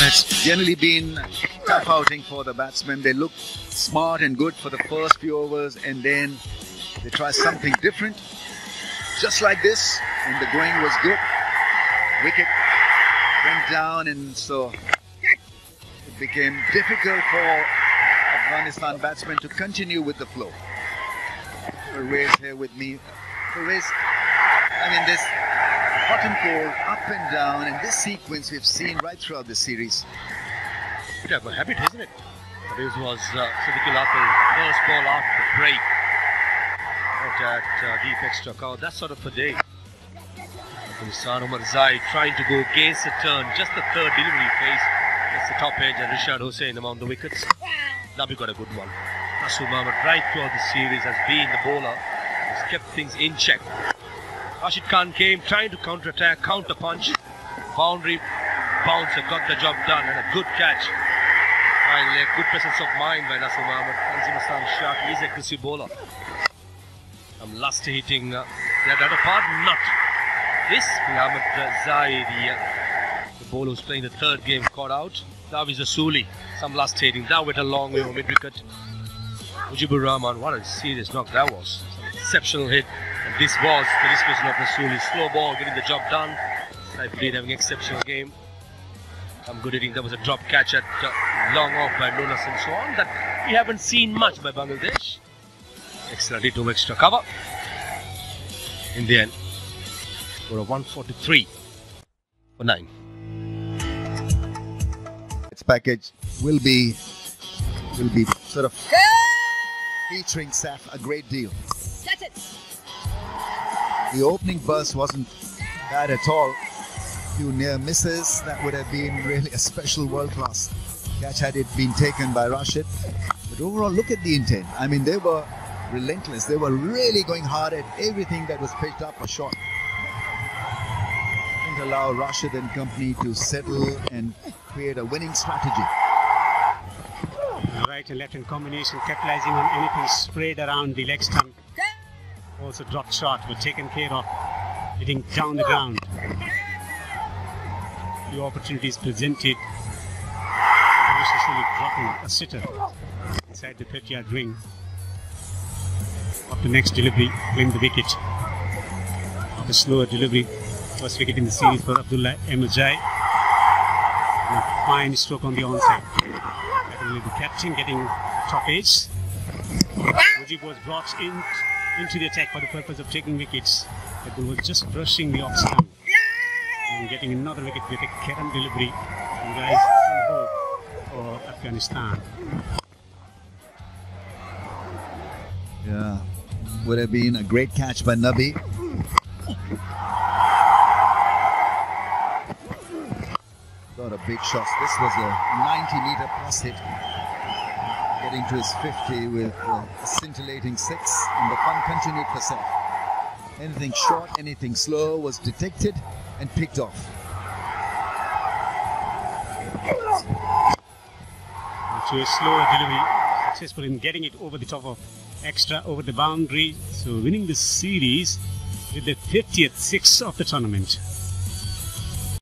It's generally been a tough outing for the batsmen. They look smart and good for the first few overs, and then they try something different. Just like this, and the going was good. Wicket went down, and so it became difficult for Afghanistan batsmen to continue with the flow. Pervez here with me. Pervez, I mean, this hot and cold, up and down, and this sequence we've seen right throughout the series. Yeah, a habit, isn't it? Pervez was Siddiqui Laf's first ball after the break. Out at deep extra cover, that sort of a day. Afghanistan, Umar Zai trying to go against the turn, just the third delivery phase. That's the top edge, and Rashid Hussain among the wickets. Nabi got a good one. Nasu Mohammed right throughout the series has been the bowler, has kept things in check. Rashid Khan came trying to counter-attack, counter-punch. Boundary bouncer got the job done, and a good catch. Finally, a good presence of mind by Nasu Mohammed. Afghanistan shot, he's a aggressive bowler. Some lust hitting the other part, not this. Mohammed Zai, the bowler who's playing the third game, caught out. Daviz Asuli, some last hitting. That went a long way over mid-wicket. Mujibur Rahman, what a serious knock that was. Some exceptional hit. And this was the disposition of Asuli. Slow ball, getting the job done. Saifullah having an exceptional game. Some good hitting. There was a drop catch at long off by Lunas and so on. That we haven't seen much by Bangladesh. Excellent hit over extra cover. In the end, for a 143 for 9. Its package will be sort of featuring Saf a great deal. That's it. The opening burst wasn't bad at all. Few near misses, that would have been really a special world-class catch had it been taken by Rashid. But overall, look at the intent. I mean, they were relentless. They were really going hard at everything that was pitched up or shot. Didn't allow Rashid and company to settle and create a winning strategy. Right and left hand combination, capitalizing on anything sprayed around the leg stump. Also dropped shot, were taken care of, hitting down the ground. Few opportunities presented. Viciously dropping a sitter inside the 30-yard ring. Up the next delivery, claimed the wicket. The slower delivery, first wicket in the series for Abdullah Emajai. A fine stroke on the onside. Definitely the captain getting top edge. Mujib was brought into the attack for the purpose of taking wickets. But he was just brushing the off stump and getting another wicket with a Kerem delivery. And guys, some hope for Afghanistan. Yeah, would have been a great catch by Nabi. Got a big shot. This was a 90-meter plus hit. Getting to his 50 with a scintillating 6, and the fun continued for Seth. Anything short, anything slow was detected and picked off. To a slower delivery, successful in getting it over the top of extra, over the boundary. So winning the series with the 50th 6 of the tournament.